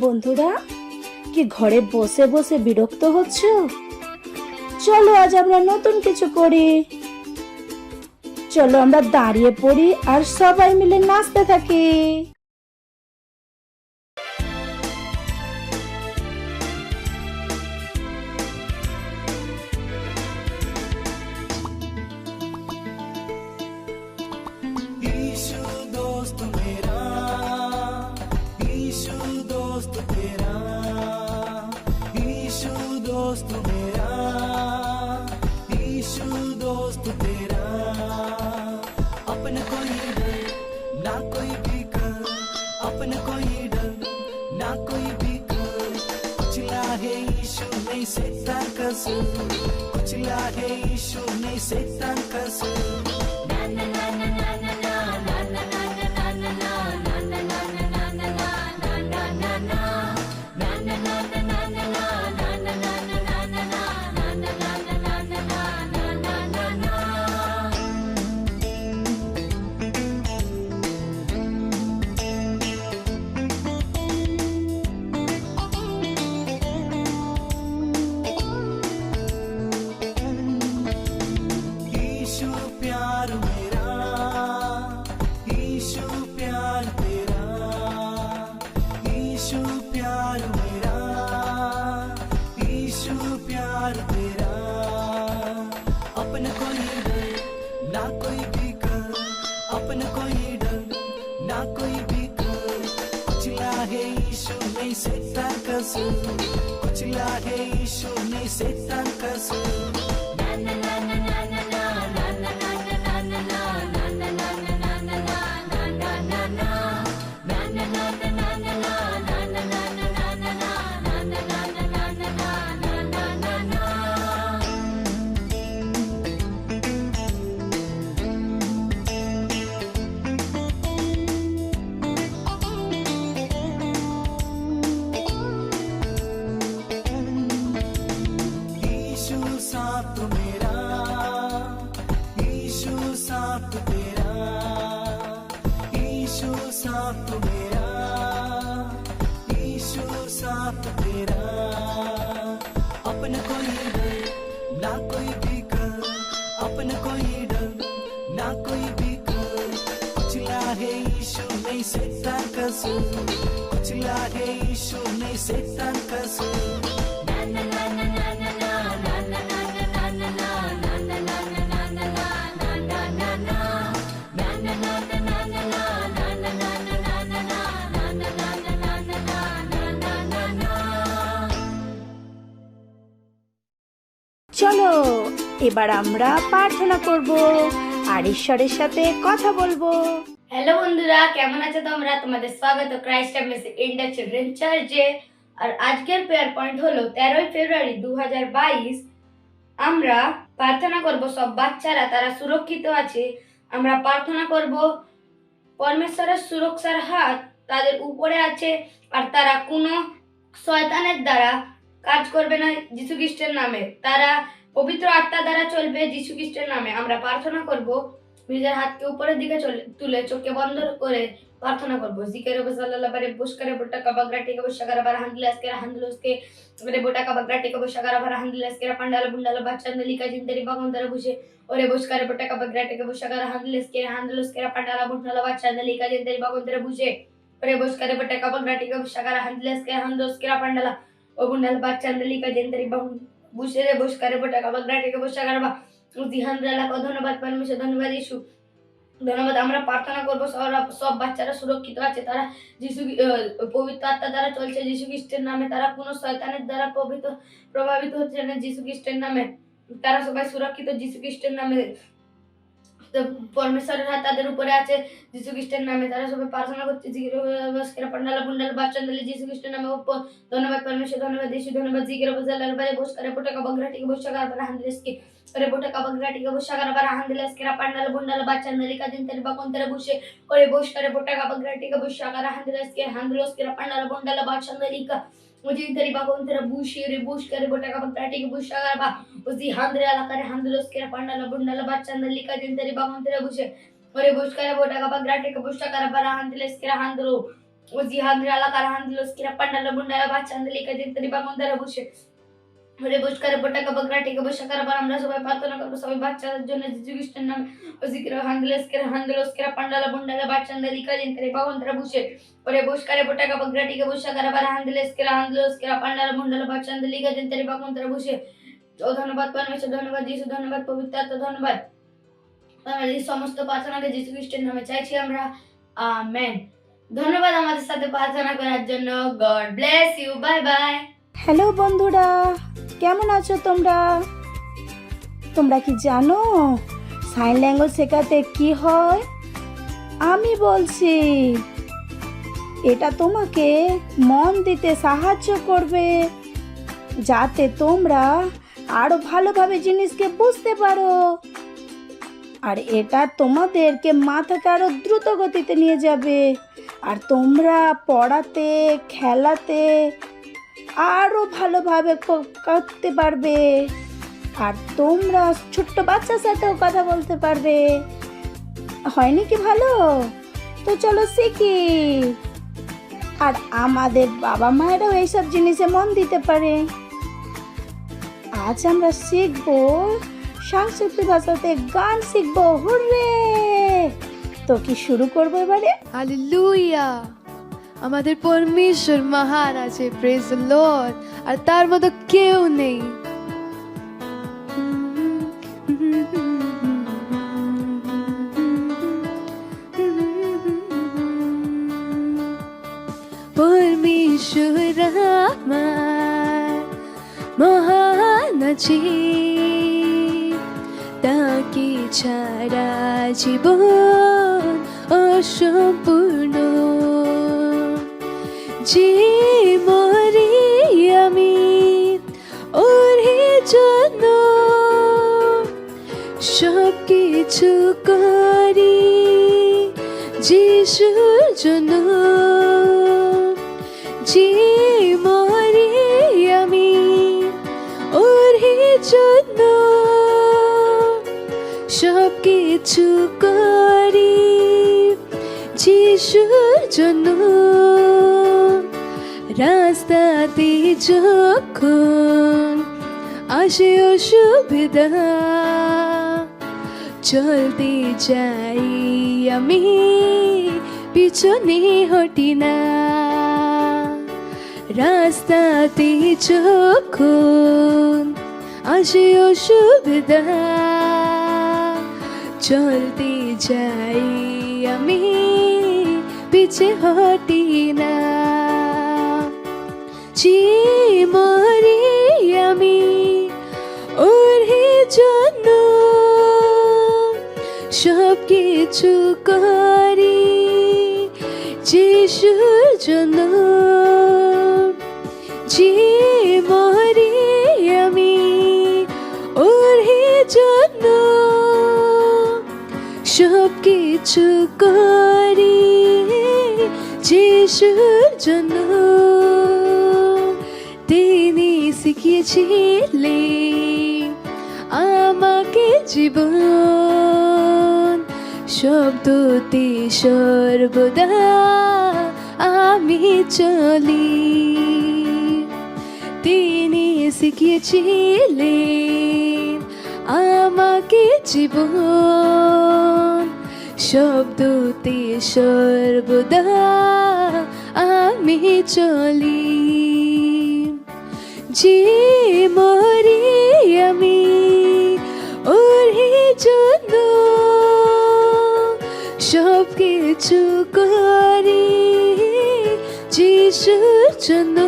বন্ধুরা, কি ঘরে বসে বসে বিরক্ত হচ্ছ? চলো আজ আমরা নতুন কিছু করি। চলো আমরা দাঁড়িয়ে পড়ি আর সবাই মিলে নাচতে থাকি। ईशु दोस्त मेरा, ईशु दोस्त तेरा, ईशु दोस्त मेरा, ईशु दोस्त तेरा। अपना कोई डर ना कोई फिकर, अपना कोई डर ना कोई फिकर। कुचला है ईशु नहीं शैतान का सुर, कुचला है ईशु नहीं शैतान का सुर। ईशु प्यार मेरा, ईशु प्यार तेरा, ईशु प्यार मेरा, ईशु प्यार तेरा। अपना कोई डर ना कोई फिकर, अपना कोई डर ना कोई फिकर। कुचला है ईशु नहीं शैतान का सुर, कुचला है ईशु नहीं शैतान का सुर। ईशु साथ मेरा, ईशु साथ तेरा, ईशु साथ मेरा, ईशु साथ तेरा। अपना कोई डर ना कोई फिकर, अपना कोई डर ना कोई फिकर। कुचला है ईशु नहीं शैतान का सुर, कुचला है ईशु नहीं शैतान का सुर। চলো এবার আমরা প্রার্থনা করব আর ঈশ্বরের সাথে কথা বলবো। হ্যালো বন্ধুরা, কেমন আছো তোমরা? তোমাদের স্বাগত ক্রাইস্ট এমএসি ইন্ডিয়া চিলড্রেন চার্চে। আর আজকের প্রেয়ার পয়েন্ট হলো 13 ফেব্রুয়ারি 2022। আমরা প্রার্থনা করব সব বাচ্চারা তারা সুরক্ষিত আছে। আমরা প্রার্থনা করব পরমেশ্বরের সুরক্ষার হাত তাদের উপরে আছে আর তারা কোনো শয়তানের দ্বারা কাজ করবে না যিশু খ্রিস্টের নামে। তারা পবিত্র আত্মা দ্বারা চলবে যিশু খ্রিস্টের নামে। আমরা প্রার্থনা করব, নিজের হাতকে উপরের দিকে তুলে চোখকে বন্ধ করে প্রার্থনা করবো। জিকেরে বসাল্লাহ বারে বুশকারে বোটা কাবাগ্রাটি কে বুশাগারা বার হান্দিলাসকে হান্দিলসকে রে বোটা কাবাগ্রাটি কে বুশাগারা বার হান্দিলাসকে পান্ডাল বুন্ডাল বাচ্চান্দলিকা জিন্দেরি বাগন্তরে বুঝে ওরে বুশকারে বোটা কাবাগ্রাটি কে বুশাগারা হান্দিলসকে পান্ডাল বুন্ডাল বাচ্চান্দলিকা জিন্দেরি বাগন্তরে বুঝে ওরে বুশকারে বোটা কাবাগ্রাটি কে বুশাগারা হান্দিলসকে পান্ডাল ও বুন্ডাল বাচ্চান্দলিকা জিন্দেরি বুঝে রে বুশকারে বোটা কাবাগ্রাটি কে বুশাগারা বা জিহানরালাকে ধন্যবাদ পরমেশ্বর, ধন্যবাদ ইসু, ধন্যবাদ। আমরা প্রার্থনা করবো সব বাচ্চারা সুরক্ষিত আছে, তারা যিশু পবিত্র আত্মা দ্বারা চলছে যিশু খ্রিস্টের নামে। তারা কোনো শয়তানের দ্বারা প্রভাবিত হচ্ছে না যিশু খ্রিস্টের নামে। তারা সবাই সুরক্ষিত যিশু খ্রিস্টের নামে। পরমেশ্বরের হাত তাদের উপরে আছে যিশু খ্রিস্টের নামে। তারা সবাই প্রার্থনা করছে পান্ডালা বুন্ডাল বাচ্চান্দলি যিশু খ্রিস্টের নামে। ধন্যবাদ পরমেশ্বর, ধন্যবাদ ইসু, ধন্যবাদ জিগের বজালার বারে বসকারে পোটাকা বগরাটিকে বসাগার বারে হান্দিলেসকে ওরে বোটাকা বগরাটিকে বসাগার বারে হান্দিলেসকে পান্ডাল বুন্ডাল বাচ্চান্দলি কাদিন তেরে বাকন্তরে বসে ওরে বসকারে পোটাকা বগরাটিকে বসাগার হান্দিলেসকে হান্দিলসকে পান্ডাল বুন্ডাল বাচ্চান্দলি কা मुझे तेरी बागों तेरा बूशी रे बूश करे बोटा का बकराटी के बूश अगर बा उसी हांद्रे आला करे हांद्रोस के पंडाला बुंडाला बच्चा नली का दिन तेरी बागों तेरा बूशे ओरे बूश करे बोटा का बकराटी के बूश अगर बरा हांद्रेस के हांद्रो ওজি হাগরা লাকার হান্দলস কিরা পান্ডালা বুন্ডালা বাচ্চান্দলি কাদিন তরি বাগন্দারা বসে ওরে বুশকারে পটাকা বকরা টিকে বসে করাবার আমরা সবাই প্রার্থনা করব সবাই বাচ্চাদের জন্য যিশু খ্রিস্টের নামে ওজি কিরা হান্দলস কিরা পান্ডালা বুন্ডালা বাচ্চান্দলি কাদিন তরি বাগন্দারা বসে ওরে বুশকারে পটাকা বকরা টিকে বসে করাবার হান্দলস কিরা পান্ডালা বুন্ডালা বাচ্চান্দলি কাদিন তরি বাগন্দারা বসে ও ধন্যবাদ পরমেশ্বর, ধন্যবাদ যিশু, ধন্যবাদ পবিত্র আত্মা, ধন্যবাদ। আমরা এই সমস্ত প্রার্থনাকে যিশু খ্রিস্টের নামে চাইছি আমরা, আমেন। ধন্যবাদ আমাদের সাথে প্রার্থনা করার জন্য। God bless you, bye bye. Hello বন্ধুরা, কেমন আছো তোমরা? তোমরা কি জানো সাইন ল্যাঙ্গুয়েজ শেখাতে কি হয়? আমি বলছি, এটা তোমাকে মন দিতে সাহায্য করবে যাতে তোমরা আরো ভালোভাবে জিনিসকে বুঝতে পারো, আর এটা তোমাদেরকে মাথাকে আরো দ্রুত গতিতে নিয়ে যাবে, আর তোমরা পড়াতে খেলাতে আরো ভালোভাবে করতে পারবে, আর তোমরা ছোট্ট বাচ্চার সাথেও কথা বলতে পারবে। হয়নি কি ভালো? তো চলো শিখি। আর আমাদের বাবা মায়েরাও এইসব জিনিসে মন দিতে পারে। আজ আমরা শিখবো সংস্কৃত ভাষাতে গান শিখবো। হুররে! তো কি শুরু করবো এবারে? হালেলুয়া! আমাদের পরমেশ্বর মহান আছে, প্রেজ দ্য লর্ড, আর তার মতো কেউ নেই। পরমেশ্বর আমার মহান আছে, তাকে ছাড়া জীবন অসম্পূর্ণ। যে মরি আমি ওর জন্য, সব কিছু করি যিশুর জন্য। যে মরি আমি ওর জন্য, সব কিছু করি যিশুর জন্য। রাস্তাতে যখন আসে অসুবিধা, চলতে যাই আমি, পিছনে হটি না। রাস্তাতে যখন আসে অসুবিধা, চলতে যাই আমি, পিছে হটি না। যে মরি আমি ওর জন্য, সব কিছু করি যিশুর জন্য। যে মরি আমি ওর জন্য, সব কিছু করি যিশুর জন্য। তিনি শিখিয়েছিলেন আমাকে জীবন, শব্দতে সর্বদা আমি চলি। তিনি শিখিয়েছিলেন আমাকে জীবন, শব্দতে সর্বদা আমি চলি। যে মরি আমি ওর জন্য, সব কিছু করি যিশুর জন্য।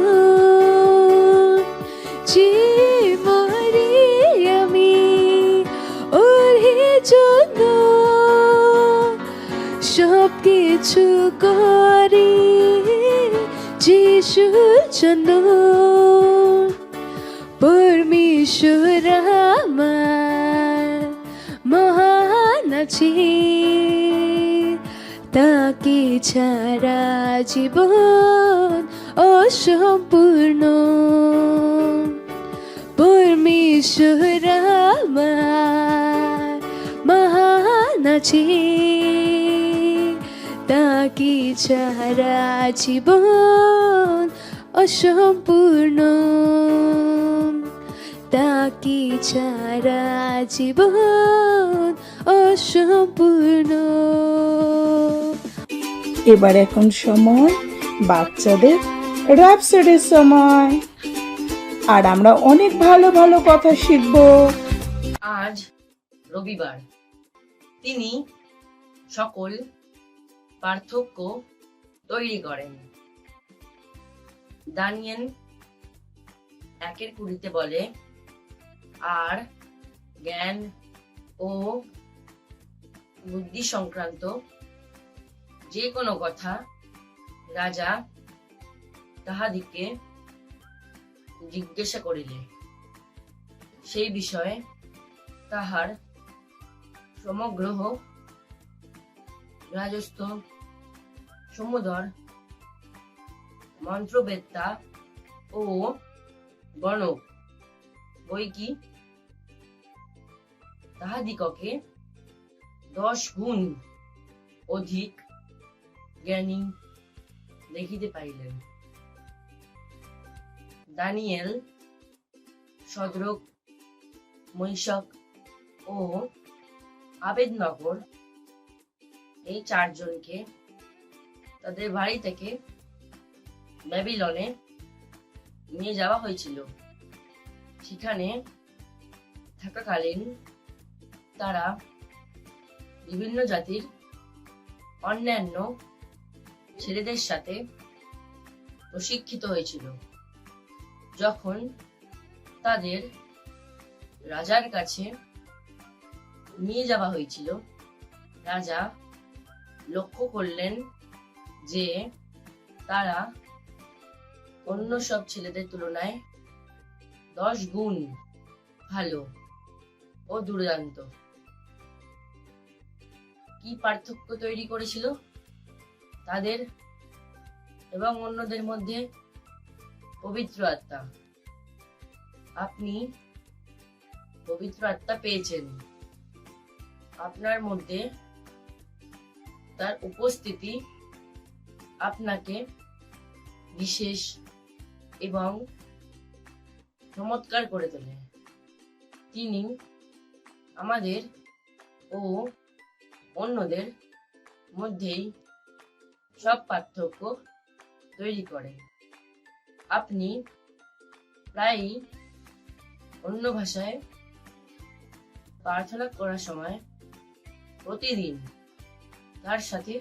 যে মরি আমি ওর জন্য, সব কিছু করি যিশুর জন্য। পরমেশ্বর আমার মহান আছে, তাকে ছাড়া জীবন অসম্পূর্ণ। পরমেশ্বর আমার মহান আছে, তাকি ছাড়া জীবন অসম্পূর্ণ, তাকি ছাড়া জীবন অসম্পূর্ণ। এবার এখন সময় বাচ্চাদের র‍্যাপসডির সময়, আর আমরা অনেক ভালো ভালো কথা শিখবো। আজ রবিবার, তিনি সকল পার্থক্য তৈরি করেন। দানিয়েল 1:20 বলে, আর জ্ঞান ও বুদ্ধি সংক্রান্ত যে কোনো কথা রাজা তাহাদিকে জিজ্ঞাসা করিলে সেই বিষয়ে তাহার সমগ্র রাজস্থ সমুদর মন্ত্রবেত্তা ও গণক বৈকি তাহাদিগকে 10 গুণ অধিক জ্ঞানী দেখিতে পাইলেন। দানিয়েল, শদ্রক, মৈশক ও আবেদনগর এই 4 জনকে তাদের বাড়ি থেকে ব্যাবিলনে নিয়ে যাওয়া হয়েছিল। সেখানে থাকাকালীন তারা বিভিন্ন জাতির অন্যান্য ছেলেদের সাথে প্রশিক্ষিত হয়েছিল। যখন তাদের রাজার কাছে নিয়ে যাওয়া হয়েছিল, রাজা লক্ষ্য করলেন যে তারা অন্য সব ছেলেদের তুলনায় 10 গুণ ভালো ও দুর্দান্ত। কি পার্থক্য তৈরি করেছিল তাদের এবং অন্যদের মধ্যে? পবিত্র আত্মা। আপনি পবিত্র আত্মা পেয়েছেন, আপনার মধ্যে তার উপস্থিতি আপনাকে বিশেষ এবং চমৎকার করে তোলে। তিনি আমাদের ও অন্যদের মধ্যেই সব পার্থক্য তৈরি করেন। আপনি প্রায়ই অন্য ভাষায় প্রার্থনা করার সময় প্রতিদিন তার সাথে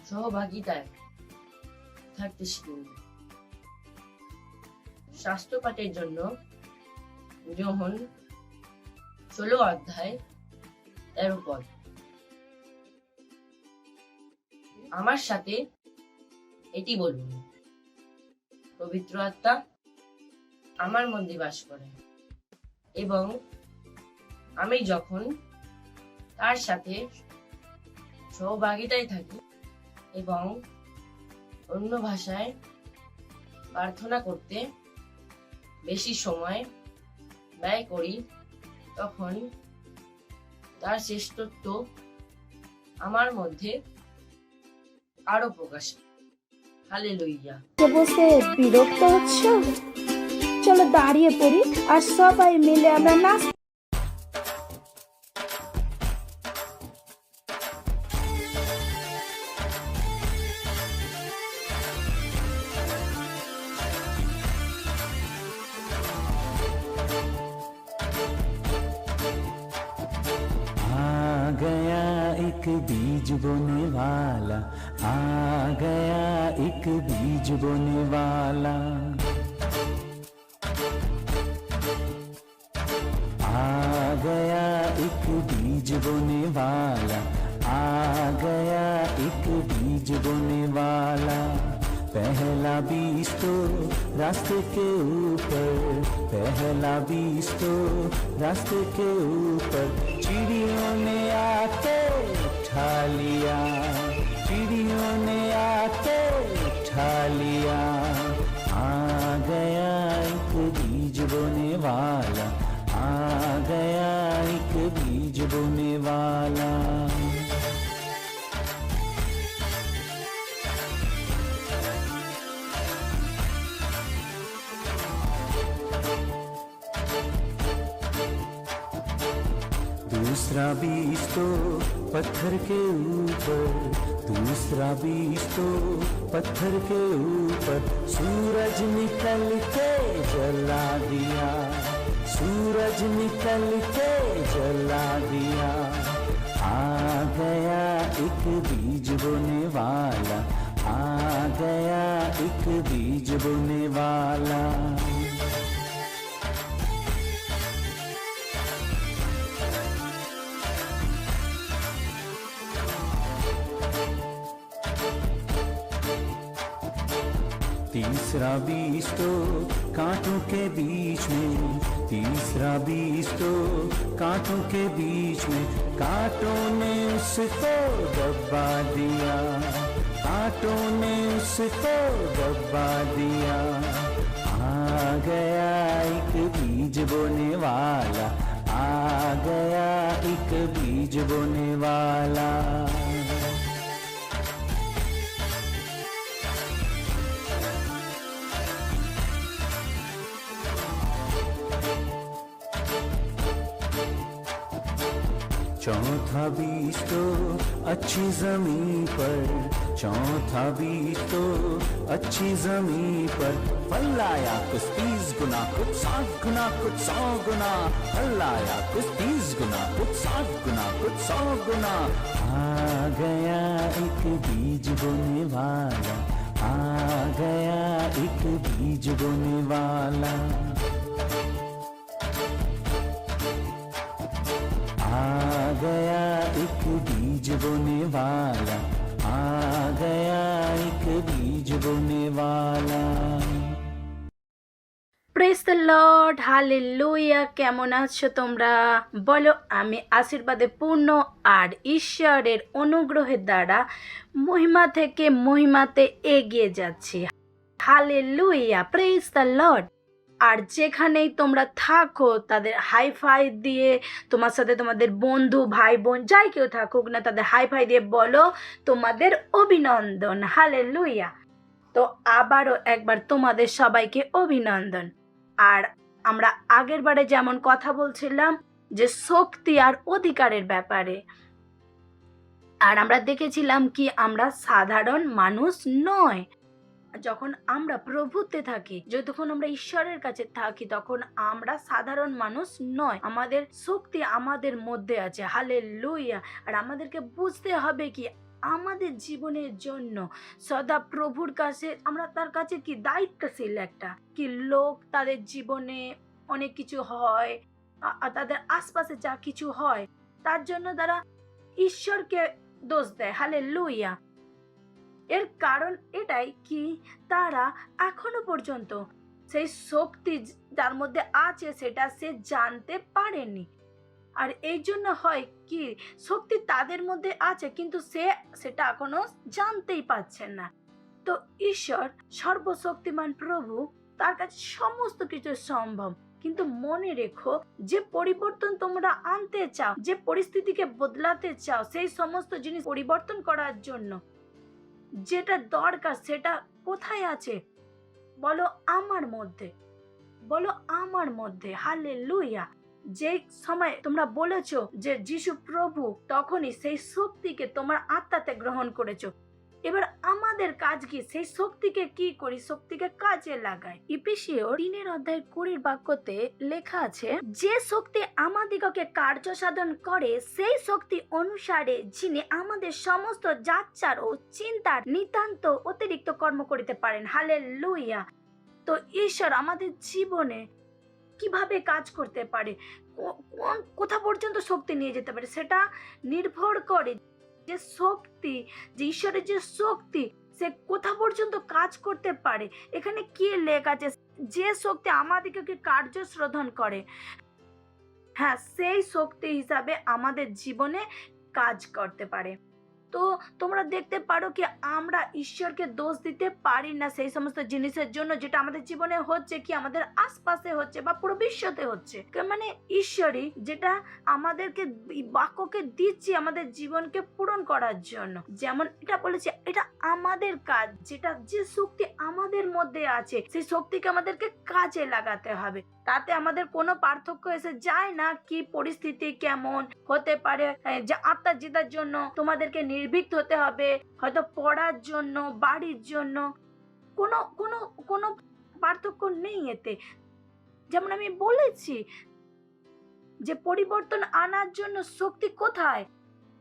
সহভাগিতায় থাকতে শিখুন। শাস্ত্র পাঠের জন্য যোহন 16 অধ্যায় 13 পদ। আমার সাথে এটি বলুন, পবিত্র আত্মা আমার মধ্যে বাস করে এবং আমি যখন তার সাথে সহভাগিতায় থাকি এবং অন্য ভাষায় প্রার্থনা করতে বেশি সময় ব্যয় করি, তখন তার শ্রেষ্ঠত্ব আমার মধ্যে আরো প্রকাশ। হালেলুইয়া। বসে বিরক্ত হচ্ছ? চলো দাঁড়িয়ে পড়ি আর সবাই মিলে আমরা নাচ। आ गया एक बीज बोने वाला, आ गया एक बीज बोने वाला, आ गया एक बीज बोने वाला, आ गया एक बीज बोने वाला। पहला बीज तो रास्ते के ऊपर, पहला बीज तो रास्ते के ऊपर चिड़ियों ने आके उठा लिया, चिड़ियों ने आके उठा लिया। आ गया एक बीज बोने वाला, आ गया एक बीज बोने वाला। तीसरा बीज तो पत्थर के ऊपर, दूसरा बीज तो पत्थर के ऊपर, सूरज निकल के जला दिया, सूरज निकल के जला दिया। आ गया एक बीज बोने वाला, आ गया एक बीज बोने वाला। तीसरा बीज तो कांटों के बीच में, तीसरा बीज तो कांटों के बीच में, कांटों ने उसको दबा दिया, कांटों ने उसको दबा दिया। आ गया एक बीज बोने वाला, आ गया एक बीज बोने वाला। चौथा बीज तो अच्छी जमीन पर, चौथा बीज तो अच्छी जमीन पर, फल आया कुछ 30 गुना, कुछ 60 गुना, कुछ 100 गुना, फल आया कुछ 30 गुना, कुछ 60 गुना, कुछ 100 गुना। आ गया एक बीज बोने वाला, आ गया एक बीज बोने वाला। आ गया एक बीज बोने वाला, आ गया एक बीज बोने वाला। Praise the Lord, hallelujah. কেমন আছো তোমরা? বলো, আমি আশীর্বাদে পূর্ণ আর ঈশ্বরের অনুগ্রহের দ্বারা মহিমা থেকে মহিমাতে এগিয়ে যাচ্ছি। Hallelujah, praise the lord. আর যেখানেই তোমরা থাকো তাদের হাই ফাই দিয়ে, তোমার সাথে তোমাদের বন্ধু ভাই বোন যাই কেউ থাকুক না, তাদের হাই ফাই দিয়ে বলো তোমাদের অভিনন্দন। হালেলুয়া। তো আবারও একবার তোমাদের সবাইকে অভিনন্দন। আর আমরা আগের বারে যেমন কথা বলছিলাম যে শক্তি আর অধিকারের ব্যাপারে, আর আমরা দেখেছিলাম কি আমরা সাধারণ মানুষ নয়। যখন আমরা প্রভুতে থাকি, যতক্ষণ আমরা ঈশ্বরের কাছে থাকি, তখন আমরা সাধারণ মানুষ নয়। আমাদের শক্তি আমাদের মধ্যে আছে। হালেলুয়া। আর আমাদেরকে বুঝতে হবে কি আমাদের জীবনের জন্য সদা প্রভুর কাছে আমরা তার কাছে কি দায়িত্বশীল একটা। কি লোক তাদের জীবনে অনেক কিছু হয়, তাদের আশপাশে যা কিছু হয় তার জন্য তারা ঈশ্বরকে দোষ দেয়। হালেলুয়া। এর কারণ এটাই কি তারা এখনো পর্যন্ত সেই শক্তি যার মধ্যে আছে সেটা সে জানতে পারেনি। আর এই জন্য হয় কি শক্তি তাদের মধ্যে আছে কিন্তু সেটা এখনো জানতেই পারছেন না। তো ঈশ্বর সর্বশক্তিমান প্রভু, তার কাছে সমস্ত কিছু সম্ভব। কিন্তু মনে রেখো, যে পরিবর্তন তোমরা আনতে চাও, যে পরিস্থিতিকে বদলাতে চাও, সেই সমস্ত জিনিস পরিবর্তন করার জন্য যেটা দরকার সেটা কোথায় আছে? বলো আমার মধ্যে, বলো আমার মধ্যে। হালেলুয়া। যে সময় তোমরা বলেছো যে যিশু প্রভু, তখনই সেই শক্তিকে তোমার আত্মাতে গ্রহণ করেছো। এবার আমাদের কাজ কি? সেই শক্তিকে কি করি? শক্তিকে কাজে লাগাই। ইফেসীয় 3:20 বাক্যতে লেখা আছে, যে শক্তি আমাদিগকে কার্য সাধন করে সেই শক্তি অনুসারে যিনি আমাদের সমস্ত যাচ্চার ও চিন্তার নিতান্ত অতিরিক্ত কর্ম করিতে পারেন। হালেলুয়া। তো ঈশ্বর আমাদের জীবনে কিভাবে কাজ করতে পারে, কোথা পর্যন্ত শক্তি নিয়ে যেতে পারে, সেটা নির্ভর করে যে শক্তি, যে ঈশ্বরের যে শক্তি সে কোথা পর্যন্ত কাজ করতে পারে। এখানে কি লেখা আছে? যে শক্তি আমাদেরকে কার্য সাধন করে, হ্যাঁ, সেই শক্তি হিসাবে আমাদের জীবনে কাজ করতে পারে। তো তোমরা দেখতে পারো কি আমরা ঈশ্বরকে দোষ দিতে পারি না সেই সমস্ত জিনিসের জন্য যেটা আমাদের জীবনে হচ্ছে, কি আমাদের আশপাশে হচ্ছে বা পুরো বিশ্বতে হচ্ছে। মানে ঈশ্বরই যেটা আমাদেরকে বাক্যকে দিচ্ছি আমাদের জীবনকে পূরণ করার জন্য। যেমন এটা বলেছে, এটা আমাদের কাজ, যেটা যে শক্তি আমাদের মধ্যে আছে সেই শক্তিকে আমাদেরকে কাজে লাগাতে হবে। তাতে আমাদের কোনো পার্থক্য এসে যায় না কি পরিস্থিতি কেমন হতে পারে। যে আত্মা জেতার জন্য তোমাদেরকে নির্ভীক হতে হবে, হয়তো পড়ার জন্য, বাড়ির জন্য, কোনো কোনো কোনো পার্থক্য নেই এতে। যেমন আমি বলেছি যে পরিবর্তন আনার জন্য শক্তি কোথায়?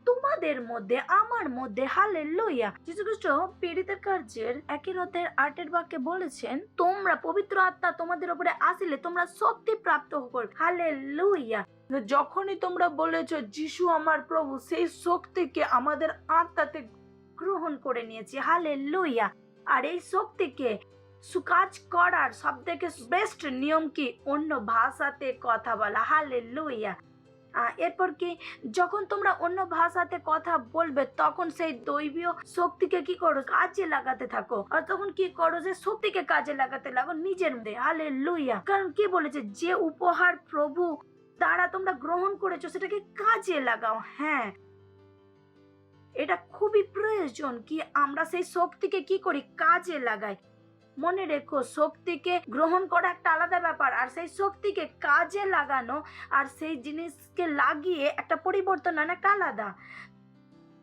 তোমাদের মধ্যে, আমার মধ্যে। হালেলুয়া। যীশু খ্রিস্ট প্রেরিতের কার্যের 1:8 বাক্যে বলেছেন, তোমরা পবিত্র আত্মা তোমাদের উপরে আসিলে তোমরা শক্তি প্রাপ্ত করবে। হালেলুয়া। যখনই তোমরা বলেছো যিশু আমার প্রভু, সেই শক্তিকে আমাদের আত্মাতে গ্রহণ করে নিয়েছি। হালেলুয়া। আর এই শক্তিকে কাজ করার সব থেকে বেস্ট নিয়ম কি? অন্য ভাষাতে কথা বলা। হালেলুয়া। এরপর কি, যখন তোমরা অন্য ভাষাতে কথা বলবে তখন সেই দৈবীয় শক্তিকে কি করো? কাজে লাগাতে থাকো। আর তখন কি করো? যে শক্তিকে কাজে লাগাতে লাগো নিজের মধ্যে। হালেলুয়া। কারণ কি বলেছে? যে উপহার প্রভু দ্বারা তোমরা গ্রহণ করেছো সেটাকে কাজে লাগাও। হ্যাঁ, এটা খুবই প্রয়োজন কি আমরা সেই শক্তিকে কি করি? কাজে লাগাই। মনে রেখো, শক্তিকে গ্রহণ করা একটা আলাদা ব্যাপার, আর সেই শক্তিকে কাজে লাগানো আর সেই জিনিসকে লাগিয়ে একটা পরিবর্তন আনা একটা আলাদা।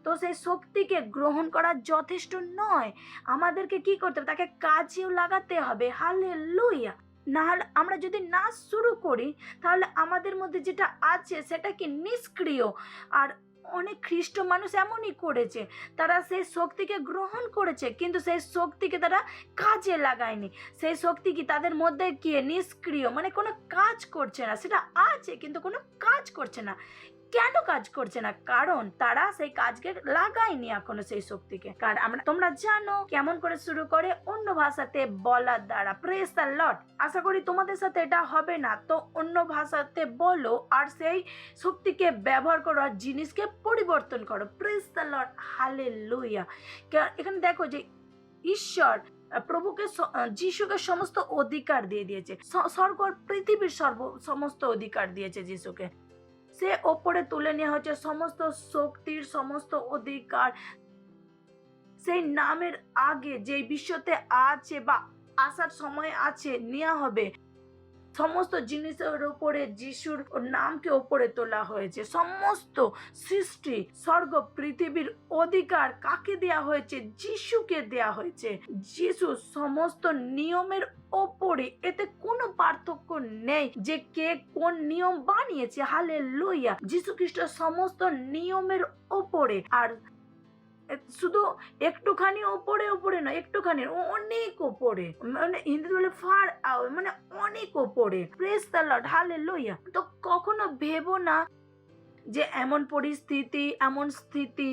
তো সেই শক্তিকে গ্রহণ করা যথেষ্ট নয়, আমাদেরকে কি করতে হবে? তাকে কাজেও লাগাতে হবে। হালেলুয়া। না হলে আমরা যদি নাচ শুরু করি তাহলে আমাদের মধ্যে যেটা আছে সেটা কি? নিষ্ক্রিয়। আর অনেক খ্রিস্ট মানুষ এমনই করেছে, তারা সেই শক্তিকে গ্রহণ করেছে কিন্তু সেই শক্তিকে তারা কাজে লাগায়নি। সেই শক্তি কি তাদের মধ্যে কি? নিষ্ক্রিয়, মানে কোনো কাজ করছে না। সেটা আছে কিন্তু কোনো কাজ করছে না। কেন কাজ করছে না? কারণ তারা সেই কাজকে লাগায়নি এখনো সেই শক্তিকে। কারণ তোমরা জানো কেমন করে শুরু করে? অন্য ভাষাতে বলার দ্বারা। Praise the Lord. আশা করি তোমাদের সাথে এটা হবে না। তো অন্য ভাষাতে বলো আর সেই শক্তিকে ব্যবহার করো আর জিনিসকে পরিবর্তন করো। Praise the Lord. হালেলুয়া। এখানে দেখো যে ঈশ্বর প্রভুকে, যিশুকে সমস্ত অধিকার দিয়ে দিয়েছে। স্বর্গ আর পৃথিবীর সমস্ত অধিকার দিয়েছে যিশুকে। সে ওপরে তুলে নেওয়া হচ্ছে সমস্ত শক্তির, সমস্ত অধিকার। সেই নামের আগে যে বিশ্বতে আছে বা আসার সময় আছে নেওয়া হবে, সমস্ত জিনিসের উপরে যিশুর নামকে উপরে তোলা হয়েছে। সমস্ত সৃষ্টি, স্বর্গ, পৃথিবীর অধিকার কাকে দেয়া হয়েছে? যিশুকে দেয়া হয়েছে। যিশু সমস্ত নিয়মের ওপরে, এতে কোনো পার্থক্য নেই যে কে কোন নিয়ম বানিয়েছে। হালেলুয়া। যিশু খ্রিস্ট সমস্ত নিয়মের ওপরে। আর শুধু একটুখানি ওপরে ওপরে না, একটুখানি অনেক ওপরে, মানে হিন্দি বলে ফার আউট, মানে অনেক ওপরে। Praise the Lord. হালেলুয়া। তো কখনো ভেবো না যে এমন পরিস্থিতি, এমন স্থিতি,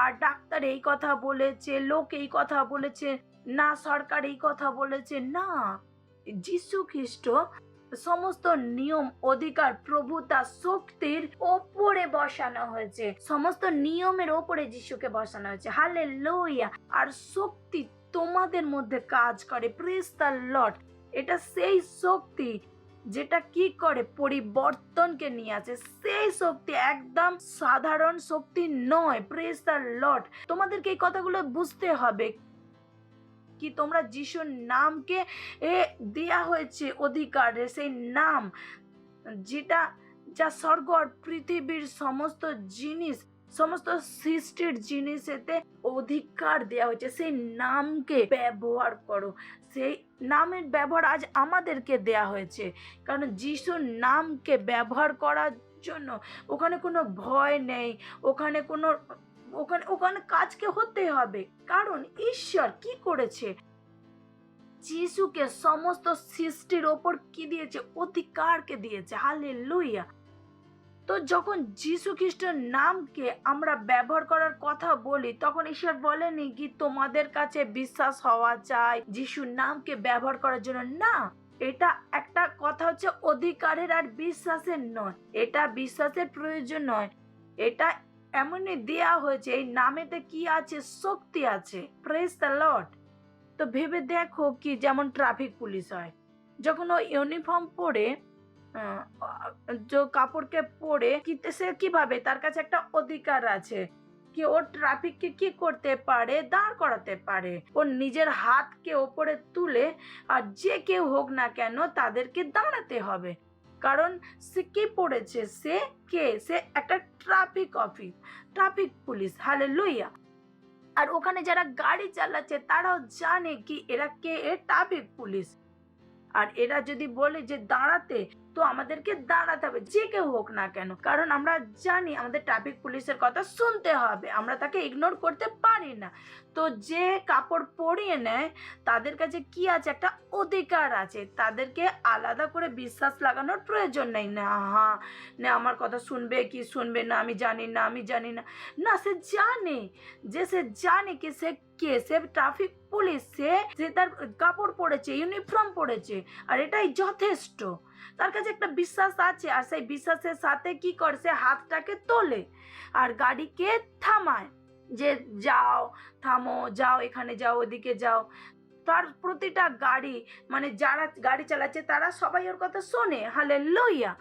আর ডাক্তার এই কথা বলেছে, লোক এই কথা বলেছে, না সরকার এই কথা বলেছে। না, যিশু খ্রিস্ট সমস্ত নিয়ম, অধিকার, প্রভুতা, শক্তির ওপরে বসানো হয়েছে। সমস্ত নিয়মের ওপরে যিশুকে বসানো হয়েছে। হালেলুয়া। আর শক্তি তোমাদের মধ্যে কাজ করে। Praise the Lord. এটা সেই শক্তি যেটা কি করে? পরিবর্তনকে নিয়ে আসে। সেই শক্তি একদম সাধারণ শক্তি নয়। Praise the Lord. তোমাদেরকে এই কথাগুলো বুঝতে হবে কি তোমরা যিশুর নামকে দেয়া হয়েছে অধিকার, সেই নাম যেটা, যা স্বর্গ আর পৃথিবীর সমস্ত জিনিস, সমস্ত সৃষ্টির জিনিসেতে অধিকার দেওয়া হয়েছে। সেই নামকে ব্যবহার করো। সেই নামের ব্যবহার আজ আমাদেরকে দেয়া হয়েছে, কারণ যিশুর নামকে ব্যবহার করার জন্য ওখানে কোনো ভয় নেই, ওখানে কোনো ওখানে কাজকে হতে হবে। কারণ ঈশ্বর কি করেছে? যিশুকে সমস্ত সৃষ্টির ওপর কি দিয়েছে? অধিকারকে দিয়েছে। হালেলুয়া। তো যখন যিশু খ্রিস্টের নামকে আমরা ব্যবহার করার কথা বলি তখন ঈশ্বর বলেনি কি তোমাদের কাছে বিশ্বাস হওয়া চাই যিশুর নামকে ব্যবহার করার জন্য। না, এটা একটা কথা হচ্ছে অধিকারের আর বিশ্বাসের নয়। এটা বিশ্বাসের প্রয়োজন নয়, এটা এমনই দেয়া হয়েছে। এই নামেতে কি আছে? শক্তি আছে। Praise the Lord. তো ভেবে দেখো কি, যেমন ট্রাফিক পুলিশ হয়, যখন ও ইউনিফর্ম পরে, যে কাপড়কে পরে, সে কিভাবে, তার কাছে একটা অধিকার আছে কি ও ট্রাফিককে কি করতে পারে, দাঁড় করাতে পারে। ও নিজের হাতকে ওপরে তুলে আর যে কেউ হোক না কেন তাদেরকে দাঁড়াতে হবে, কারণ সে কি পড়েছে, সে একটা ট্রাফিক পুলিশ। হালেলুয়া। আর ওখানে যারা গাড়ি চালাচ্ছে তারাও জানে কি এরা কে, ট্রাফিক পুলিশ। আর এরা যদি বলে যে দাঁড়াতে, তো আমাদেরকে দাঁড়াতে হবে, যে কেউ হোক না কেন, কারণ আমরা জানি আমাদের ট্রাফিক পুলিশের কথা শুনতে হবে, আমরা তাকে ইগনোর করতে পারি না। তো যে কাপড় পরিয়ে নেয় তাদের কাছে কি আছে, একটা অধিকার আছে, তাদেরকে আলাদা করে বিশ্বাস লাগানোর প্রয়োজন নেই। না হ্যাঁ না আমার কথা শুনবে কি শুনবে না আমি জানি না, না সে জানে কি সে কে, সে ট্রাফিক পুলিশ, সে তার কাপড় পরেছে, ইউনিফর্ম পরেছে, আর এটাই যথেষ্ট। তার কাছে একটা বিশ্বাস আছে, আর সেই বিশ্বাসের সাথে কি করে, সে হাতটাকে তোলে আর গাড়িকে থামায়, যে যাও, থামো, যাও, এখানে যাও, ওদিকে যাও। তার প্রতিটা গাড়ি, মানে যারা গাড়ি চালাচ্ছে তারা সবাই ওর কথা শোনে। হালেলুয়া।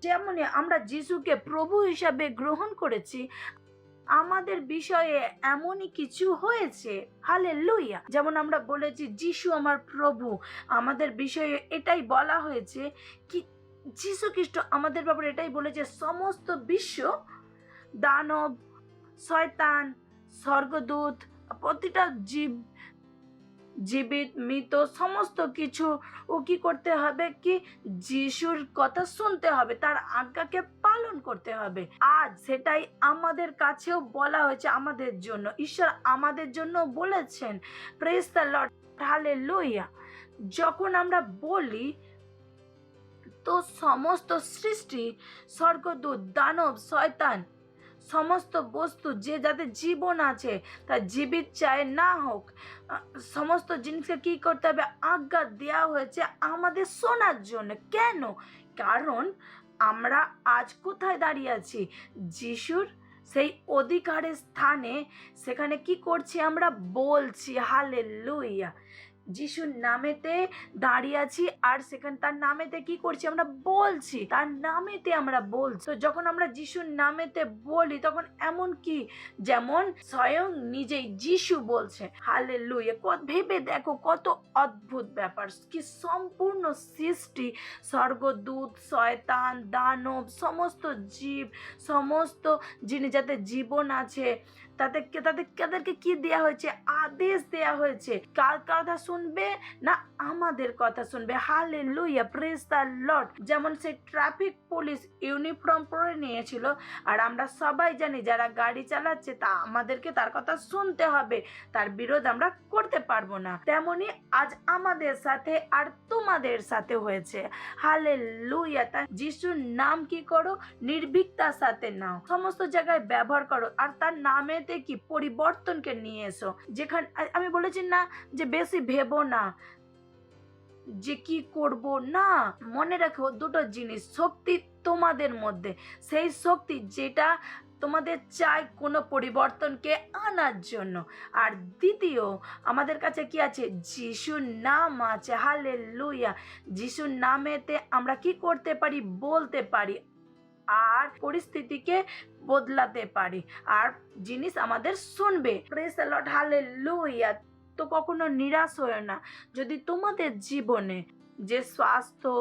যেমনই আমরা যিশুকে প্রভু হিসাবে গ্রহণ করেছি, আমাদের বিষয়ে এমনই কিছু হয়েছে। হালেলুয়া। যেমন আমরা বলেছি যিশু আমার প্রভু, আমাদের বিষয়ে এটাই বলা হয়েছে কি যিশু খ্রিস্ট আমাদের ব্যাপারে এটাই বলেছে, সমস্ত বিশ্ব, দানব, শয়তান, স্বর্গদূত, প্রতিটা জীবিত মৃত সমস্ত কিছু ও কি করতে হবে, কি যিশুর কথা শুনতে হবে, তার আজ্ঞাকে পালন করতে হবে। আজ সেটাই আমাদের কাছেও বলা হয়েছে আমাদের জন্য, ঈশ্বর আমাদের জন্য বলেছেন। Praise the Lord. হালেলুয়া। যখন আমরা বলি তো সমস্ত সৃষ্টি, স্বর্গদূত, দানব, শয়তান, সমস্ত বস্তু যে যাদের জীবন আছে, তা জীবিত চায় না হোক, সমস্ত জিনিসকে কি করতে হবে, আজ্ঞা দেওয়া হয়েছে আমাদের শোনার জন্য। কেন? কারণ আমরা আজ কোথায় দাঁড়িয়ে আছি, যিশুর সেই অধিকারের স্থানে, সেখানে কি করছি, আমরা বলছি। হালেলুয়া। যিশুর নামেতে দাঁড়িয়ে আছি, আর সেখানে তার নামেতে কি করছি, আমরা বলছি, তার নামেতে আমরা বলছি। তো যখন আমরা যিশুর নামেতে বলি, তখন এমন কি, যেমন স্বয়ং নিজেই যিশু বলছে। হালেলুয়া। ভেবে দেখো কত অদ্ভুত ব্যাপার, কি সম্পূর্ণ সৃষ্টি, স্বর্গদূত, শয়তান, দানব, সমস্ত জীব, সমস্ত যিনি যাতে জীবন আছে, তাদেরকে কি দেয়া হয়েছে, আদেশ দেয়া হয়েছে, কার কথা শুনবে না, আমাদের কথা শুনবে। হালেলুয়া। Praise the Lord. যেমন সে ট্রাফিক পুলিশ ইউনিফর্ম পরে নিয়েছিল, আর আমরা সবাই জানি যারা গাড়ি চালাচ্ছে তা আমাদেরকে তার কথা শুনতে হবে, তার বিরোধ আমরা করতে পারবো না। তেমনি আজ আমাদের সাথে আর তোমাদের সাথে হয়েছে। হালেলুয়া। তাই যিশুর নাম কি করো, নির্ভীকতার সাথে নাও, সমস্ত জায়গায় ব্যবহার করো, আর তার নামেতে কি পরিবর্তনকে নিয়ে এসো। যেখানে আমি বলেছি না যে বেশি ভেবো না যে কি করব, না, মনে রাখো দুটো জিনিস, শক্তি তোমাদের মধ্যে, সেই শক্তি যেটা তোমাদের চাই কোনো পরিবর্তনকে আনার জন্য। আর দ্বিতীয়, আমাদের কাছে কি আছে, যিশুর নাম আছে। হালেলুয়া। যিশুর নামেতে আমরা কি করতে পারি, বলতে পারি, আর পরিস্থিতিকে বদলাতে পারি, আর জিনিস আমাদের শুনবে। Praise the Lord. হালেলুয়া। তো কখনো নিরাশ হয় না। যদি তোমাদের জীবনে যে স্বাস্থ্য,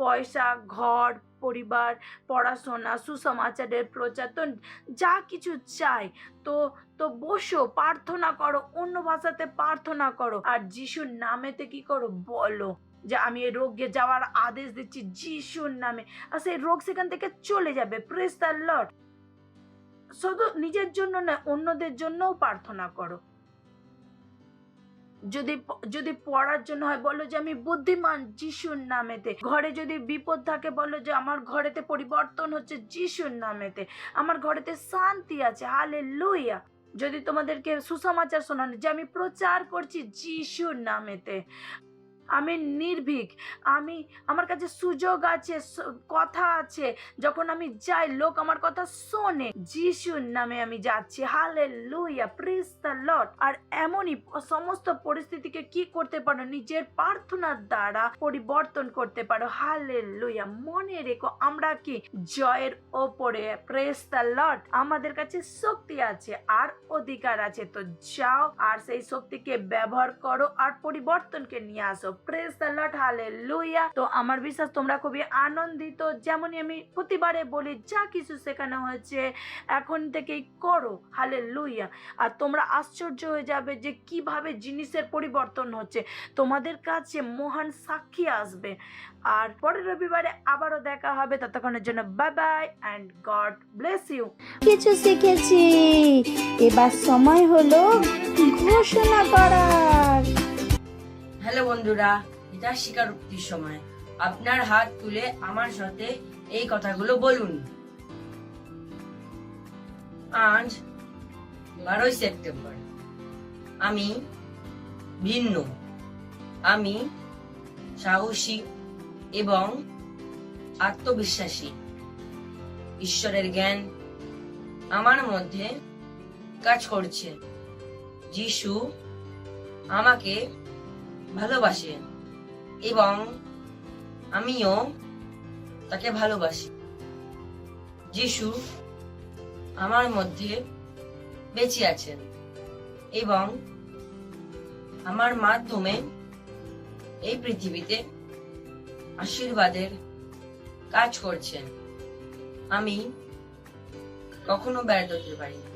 পয়সা, ঘর, পরিবার, পড়াশোনা, সুসমাচারের প্রচার, তো যা কিছু চাই, তো বসো, প্রার্থনা করো, অন্য ভাষাতে প্রার্থনা করো, আর যিশুর নামেতে কি করো, বলো যে আমি এই রোগে যাওয়ার আদেশ দিচ্ছি যিশুর নামে, আর সেই রোগ সেখান থেকে চলে যাবে। Praise the lord. শুধু নিজের জন্য না, অন্যদের জন্যও প্রার্থনা করো। যদি পড়ার জন্য হয়, বলো যে আমি বুদ্ধিমান যিশুর নামেতে। ঘরে যদি বিপদ থাকে, বলো যে আমার ঘরেতে পরিবর্তন হচ্ছে যিশুর নামেতে, আমার ঘরেতে শান্তি আছে। হালেলুয়া। যদি তোমাদেরকে সুসমাচার শোনানো, যে আমি প্রচার করছি যিশুর নামেতে, আমি নির্ভীক, আমার কাছে সুযোগ আছে, কথা আছে, যখন আমি যাই লোক আমার কথা শোনে। যিশুর নামে আমি যাচ্ছি। Hallelujah, praise the lord. আর এমনই সমস্ত পরিস্থিতিকে কি করতে পারো, নিজের প্রার্থনার দ্বারা পরিবর্তন করতে পারো। হালেলুয়া। মনে রেখো আমরা কি জয়ের ওপরে। Praise the lord. আমাদের কাছে শক্তি আছে আর অধিকার আছে, তো যাও আর সেই শক্তিকে ব্যবহার করো আর পরিবর্তনকে নিয়ে আসো। Praise the Lord, hallelujah. তো আমার বিশ্বাস তোমরা খুবই আনন্দিত। যেমনই আমি প্রতিবারে বলি, যা কিছু শেখানো হয়েছে এখন থেকেই করো। হালেলুয়া। আর তোমরা আশ্চর্য হয়ে যাবে যে কিভাবে জিনিসের পরিবর্তন হচ্ছে। তোমাদের কাছে মহান সাক্ষী আসবে। আর পরের রবিবারে আবারও দেখা হবে। ততক্ষণের জন্য bye bye and God bless you. কিছু শিখেছি, এবার সময় হলো ঘোষণা করার। হ্যালো বন্ধুরা, এটা স্বীকারোক্তির সময়। আপনার হাত তুলে আমার সাথে এই কথাগুলো বলুন। আজ 12 সেপ্টেম্বর। আমি ভিন্ন, আমি সাহসী এবং আত্মবিশ্বাসী। ঈশ্বরের জ্ঞান আমার মধ্যে কাজ করছে। যিশু আমাকে ভালোবাসে এবং আমিও তাকে ভালোবাসি। যিশু আমার মধ্যে বেঁচে আছেন এবং আমার মাধ্যমে এই পৃথিবীতে আশীর্বাদের কাজ করছেন। আমি কখনো ব্যর্থ হতে পারি না।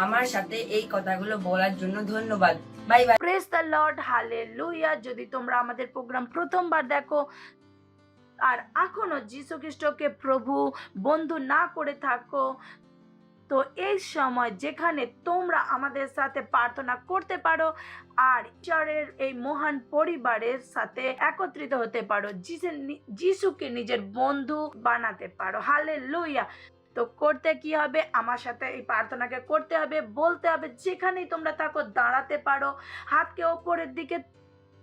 আমার সাথে এই কথাগুলো বলার জন্য ধন্যবাদ। Bye bye. Praise the Lord, hallelujah. যদি তোমরা আমাদের প্রোগ্রাম প্রথমবার দেখো আর এখনো যীশু খ্রিস্টকে প্রভু বন্ধু না করে থাকো, তো এই সময় যেখানে তোমরা আমাদের সাথে প্রার্থনা করতে পারো আর ঈশ্বরের এই মহান পরিবারের সাথে একত্রিত হতে পারো, যিশুকে নিজের বন্ধু বানাতে পারো। হালেলুয়া। তো করতে কি হবে, আমার সাথে এই প্রার্থনাকে করতে হবে, বলতে হবে। যেখানেই তোমরা থাকো দাঁড়াতে পারো, হাতকে ওপরের দিকে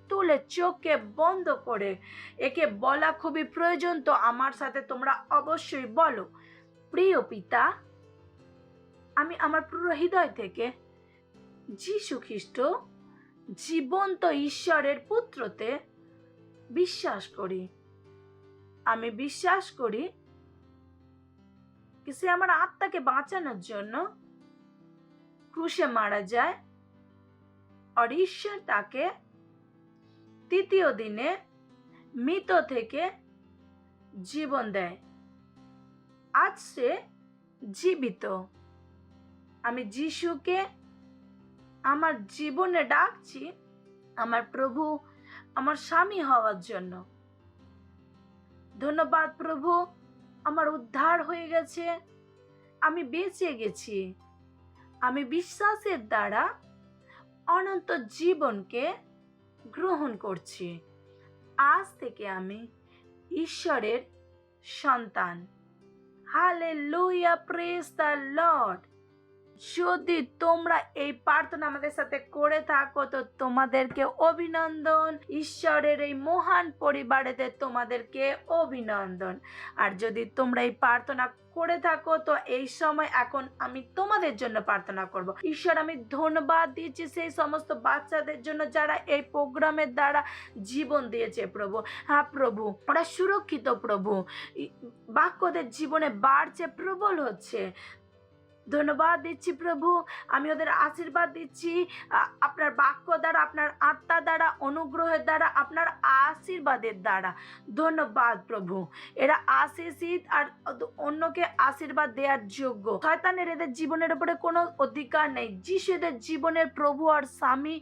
তুলে চোখকে বন্ধ করে। একে বলা খুবই প্রয়োজন, তো আমার সাথে তোমরা অবশ্যই বলো। প্রিয় পিতা, আমি আমার পুরো হৃদয় থেকে যীশু খ্রিস্ট জীবন্ত ঈশ্বরের পুত্রতে বিশ্বাস করি। আমি বিশ্বাস করি সে আমার আত্মাকে বাঁচানোর জন্য ক্রুশে মারা যায় আর ঈশ্বর তাকে তৃতীয় দিনে মৃত থেকে জীবন দেয়। আজ সে জীবিত। আমি যিশুকে আমার জীবনে ডাকছি আমার প্রভু, আমার স্বামী হওয়ার জন্য। ধন্যবাদ প্রভু, আমার উদ্ধার হয়ে গেছে, আমি বেঁচে গেছি। আমি বিশ্বাসের দ্বারা অনন্ত জীবনকে গ্রহণ করছি। আজ থেকে আমি ঈশ্বরের সন্তান। Hallelujah, praise the lord. যদি তোমরা এই প্রার্থনা আমাদের সাথে করে থাকো তো তোমাদেরকে অভিনন্দন। ঈশ্বরের এই মহান পরিবারেতে তোমাদেরকে অভিনন্দন। আর যদি তোমরা এই প্রার্থনা করে থাকো তো এই সময় এখন আমি তোমাদের জন্য প্রার্থনা করব। ঈশ্বর, আমি ধন্যবাদ দিচ্ছি সেই সমস্ত বাচ্চাদের জন্য যারা এই প্রোগ্রামের দ্বারা জীবন দিয়েছে প্রভু। হ্যাঁ প্রভু, ওরা সুরক্ষিত প্রভু, বাক্যদের জীবনে বাড়ছে, প্রবল হচ্ছে। ধন্যবাদ দিচ্ছি প্রভু, আমি ওদের আশীর্বাদ দিচ্ছি আপনার বাক্য দ্বারা, আপনার আত্মা দ্বারা, অনুগ্রহের দ্বারা, আপনার আশীর্বাদের দ্বারা। ধন্যবাদ প্রভু, এরা আশীষিত আর অন্যকে আশীর্বাদ দেওয়ার যোগ্য। শয়তানের এদের জীবনের উপরে কোনো অধিকার নেই। যিশু এদের জীবনের প্রভু আর স্বামী।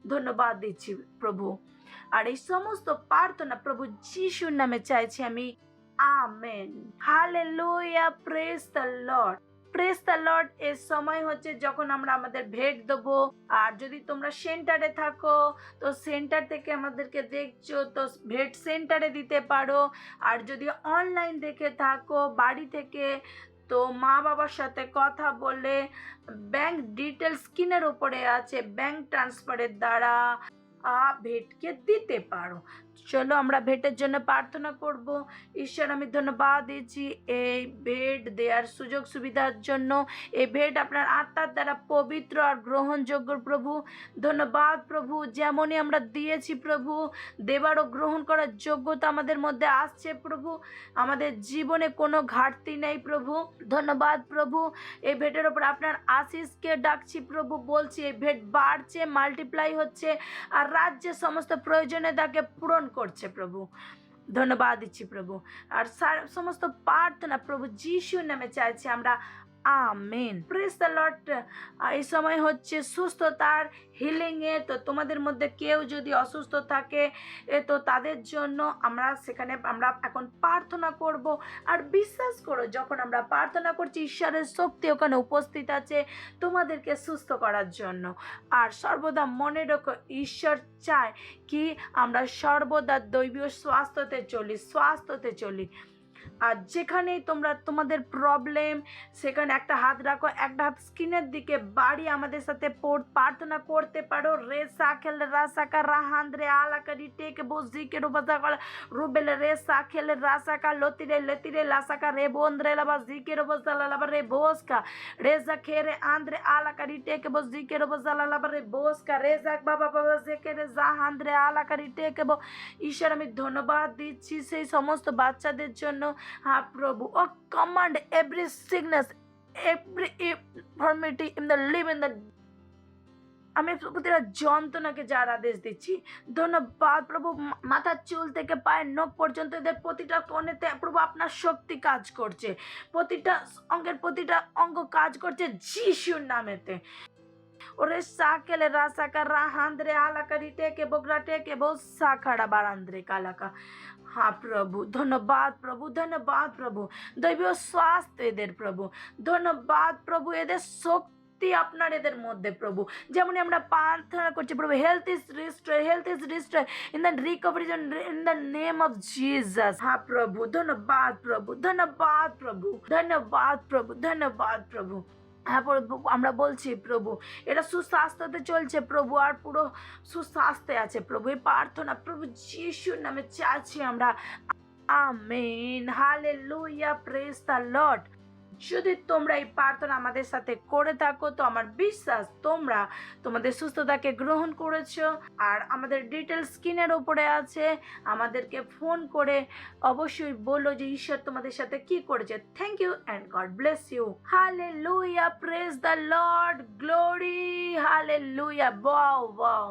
ধন্যবাদ দিচ্ছি প্রভু। আর এই সমস্ত প্রার্থনা প্রভু যিশুর নামে চাইছি আমি, amen. Hallelujah, praise the lord. Praise the lord. এর সময় হচ্ছে যখন আমরা আমাদের ভেট দেবো। আর যদি তোমরা সেন্টারে থাকো তো সেন্টার থেকে আমাদেরকে দেখছো তো ভেট সেন্টারে দিতে পারো। আর যদি অনলাইন দেখে থাকো বাড়ি থেকে তো মা বাবার সাথে কথা বলে ব্যাংক ডিটেলস স্ক্রিনের উপরে আছে, ব্যাংক ট্রান্সফারের দ্বারা ভেটকে দিতে পারো। চলো আমরা ভেটের জন্য প্রার্থনা করব। ঈশ্বর, আমি ধন্যবাদ দিচ্ছি এই ভেট দেওয়ার সুযোগ সুবিধার জন্য। এই ভেট আপনার আত্মার দ্বারা পবিত্র আর গ্রহণযোগ্য প্রভু। ধন্যবাদ প্রভু, যেমনই আমরা দিয়েছি প্রভু, দেবার ও গ্রহণ করার যোগ্যতা আমাদের মধ্যে আসছে প্রভু। আমাদের জীবনে কোনো ঘাটতি নেই প্রভু। ধন্যবাদ প্রভু, এই ভেটের ওপর আপনার আশিসকে ডাকছি প্রভু। বলছি এই ভেট বাড়ছে, মাল্টিপ্লাই হচ্ছে আর রাজ্যের সমস্ত প্রয়োজনে তাকে পূরণ করছে প্রভু। ধন্যবাদ দিচ্ছি প্রভু। আর সমস্ত প্রার্থনা প্রভু যিশুর নামে চাইছি আমরা, আমেন। Praise the Lord. এই সময় হচ্ছে সুস্থতার, হিলিংয়ে। তো তোমাদের মধ্যে কেউ যদি অসুস্থ থাকে তো তাদের জন্য আমরা এখন প্রার্থনা করব। আর বিশ্বাস করো, যখন আমরা প্রার্থনা করছি ঈশ্বরের শক্তি ওখানে উপস্থিত আছে তোমাদেরকে সুস্থ করার জন্য। আর সর্বদা মনে রেখো, ঈশ্বর চায় কি আমরা সর্বদা দৈবীয় স্বাস্থ্যতে চলি। আর যেখানেই তোমাদের প্রবলেম, সেখানে একটা হাত রাখো, একটা হাত স্ক্রিনের দিকে বাড়িয়ে আমাদের সাথে প্রার্থনা করতে পারো। রে সাখেল রাসাকা রাহান্দ্রে আলাকারি টেকে বজিকে রোবাজাকাল রুবেলে রে সাখেল রাসাকা লতিরে লেতিরে লাসাকা রে বন্দ্রে লাবা জিকে রোবাজালা লাবা রে বোসকা রে জাখেরে আন্দ্রে আলাকারি টেকে বজিকে রোবাজালা লাবা রে বোসকা রে জাক বাবা বাবা জেকে রে জাহান্দ্রে আলাকারি টেকে বো। ঈশ্বর, আমি ধন্যবাদ দিচ্ছি সেই সমস্ত বাচ্চাদের জন্য। হ্যাঁ প্রভু, ও command every sickness, every infirmity in the live in the, আমি প্রতিটা যন্ত্রণাকে যার আদেশ দিচ্ছি। ধন্যবাদ প্রভু, মাথার চুল থেকে পায়ের নখ পর্যন্ত এদের প্রতিটা কোণেতে প্রভু আপনার শক্তি কাজ করছে, প্রতিটা অঙ্গ কাজ করছে যিশুর নামেতে। ওরে সাকেলে রাসাকা রাহান্দ্রে আলাকারি টেকে বগরা টেকে বো সাখাড়া বারান্দ্রে কালাকা। হ্যাঁ প্রভু, ধন্যবাদ প্রভু, ধন্যবাদ প্রভু। দৈবীয় স্বাস্থ্য এদের প্রভু। ধন্যবাদ প্রভু, এদের শক্তি আপনার এদের মধ্যে প্রভু। যেমন আমরা প্রার্থনা করছি প্রভু, health is restore in the recovery in the name of Jesus. হ্যাঁ প্রভু, ধন্যবাদ প্রভু, ধন্যবাদ প্রভু, ধন্যবাদ প্রভু, ধন্যবাদ প্রভু। হ্যাঁ প্রভু, আমরা বলছি প্রভু এটা সুস্বাস্থ্যতে চলছে প্রভু, আর পুরো সুস্বাস্থ্যে আছে প্রভু। এই প্রার্থনা প্রভু যিশুর নামে চাইছি আমরা, amen. Hallelujah, praise the lord. যদি তোমরা এই প্রার্থনা আমাদের সাথে করে থাকো তো আমার বিশ্বাস তোমরা তোমাদের সুস্থতাকে গ্রহণ করেছো। আর আমাদের ডিটেলস স্ক্রিনের উপরে আছে, আমাদেরকে ফোন করে অবশ্যই বলো যে ঈশ্বর তোমাদের সাথে কি করেছে। Thank you and God bless you. Hallelujah, praise the lord, glory, hallelujah. Wow wow,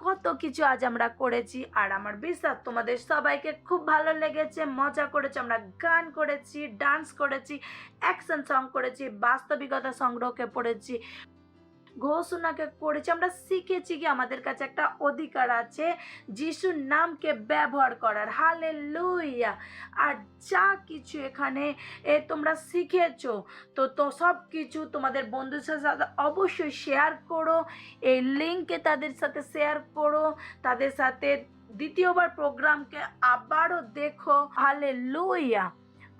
কত কিছু আজ আমরা করেছি। আর আমার বিশ্বাস তোমাদের সবাইকে খুব ভালো লেগেছে, মজা করেছি। আমরা গান করেছি, ডান্স করেছি, অ্যাকশন সং করেছি, বাস্তবিকতা সংগ্রহকে পড়েছি, ঘোষণাকে করেছি। আমরা শিখেছি কি আমাদের কাছে একটা অধিকার আছে যিশুর নামকে ব্যবহার করার। হালেলুয়া। আর যা কিছু এখানে তোমরা শিখেছো তো সব কিছু তোমাদের বন্ধুদের সাথে অবশ্যই শেয়ার করো। এই লিঙ্কে তাদের সাথে শেয়ার করো, তাদের সাথে দ্বিতীয়বার প্রোগ্রামকে আবারও দেখো। হালেলুয়া।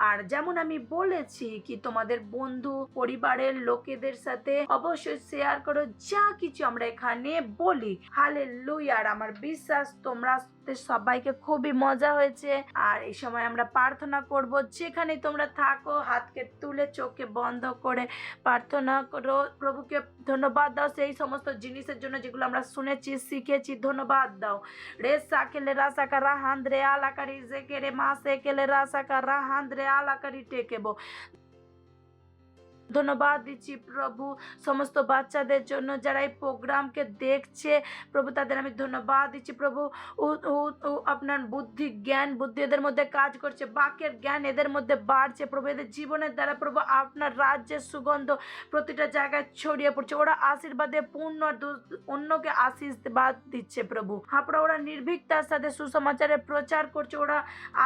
আর যেমন আমি বলেছি কি তোমাদের বন্ধু পরিবারের লোকেদের সাথে অবশ্যই শেয়ার করো যা কিছু আমরা এখানে বলি। হালেলুয়া। আর আমার বিশ্বাস তোমরা সবাইকে খুবই মজা হয়েছে। আর এই সময় আমরা প্রার্থনা করব, যেখানে তোমরা থাকো হাতকে তুলে চোখে বন্ধ করে প্রার্থনা করো। প্রভুকে ধন্যবাদ দাও সেই সমস্ত জিনিসের জন্য যেগুলো আমরা শুনেছি, শিখেছি। ধন্যবাদ দাও। রে সাকেলে রাসাকা রাহান্দ্রে আলাকারি জেকেরে মা সেকেলে রাসাকা রাহান্দ্রে আলাকারি টেকেবো। ধন্যবাদ দিচ্ছি প্রভু সমস্ত বাচ্চাদের জন্য যারা এই প্রোগ্রামকে দেখছে প্রভু, তাদের আমি ধন্যবাদ দিচ্ছি প্রভু। আপনার বুদ্ধি এদের মধ্যে কাজ করছে, বাক্যের জ্ঞান এদের মধ্যে বাড়ছে প্রভু। এদের জীবনের দ্বারা প্রভু আপনার রাজ্যের সুগন্ধ প্রতিটা জায়গায় ছড়িয়ে পড়ছে। ওরা আশীর্বাদে পূর্ণ, অন্যকে আশীর্বাদ দিচ্ছে প্রভু। হাপড়া ওরা নির্ভীকতার সাথে সুসমাচারের প্রচার করছে, ওরা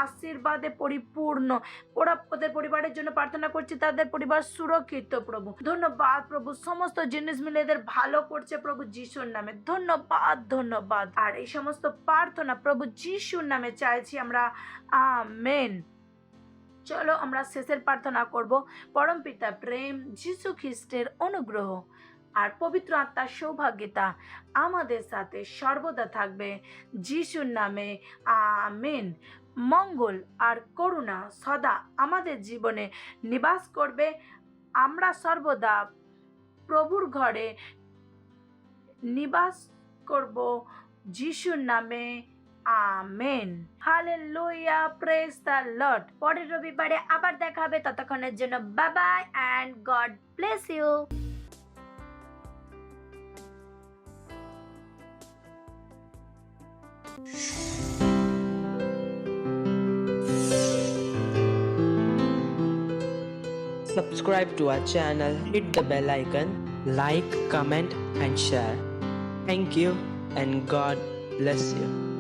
আশীর্বাদে পরিপূর্ণ। ওরা ওদের পরিবারের জন্য প্রার্থনা করছে, তাদের পরিবার সুরক্ষিত প্রভু। ধন্যবাদ প্রভু, সমস্ত জিনিস মিলে এদের ভালো করছে প্রভু যিশুর নামে। ধন্যবাদ, ধন্যবাদ। আর এই সমস্ত প্রার্থনা প্রভু যিশুর নামে চাইছি আমরা, আমেন। চলো আমরা শেষের প্রার্থনা করব। পরমপিতা প্রেম, যিশু খ্রিস্টের অনুগ্রহ আর পবিত্র আত্মার সৌভাগ্যতা আমাদের সাথে সর্বদা থাকবে। যিশুর নামে আমেন। মঙ্গল আর করুণা সদা আমাদের জীবনে নিবাস করবে। আমরা সর্বদা প্রভুর ঘরে নিবাস করব যিশুর নামে amen. Hallelujah, praise the lord. পরের রবিবারে আবার দেখা হবে, ততক্ষণের জন্য bye bye and God bless you. Subscribe to our channel, hit the bell icon, like, comment and share. Thank you and God bless you.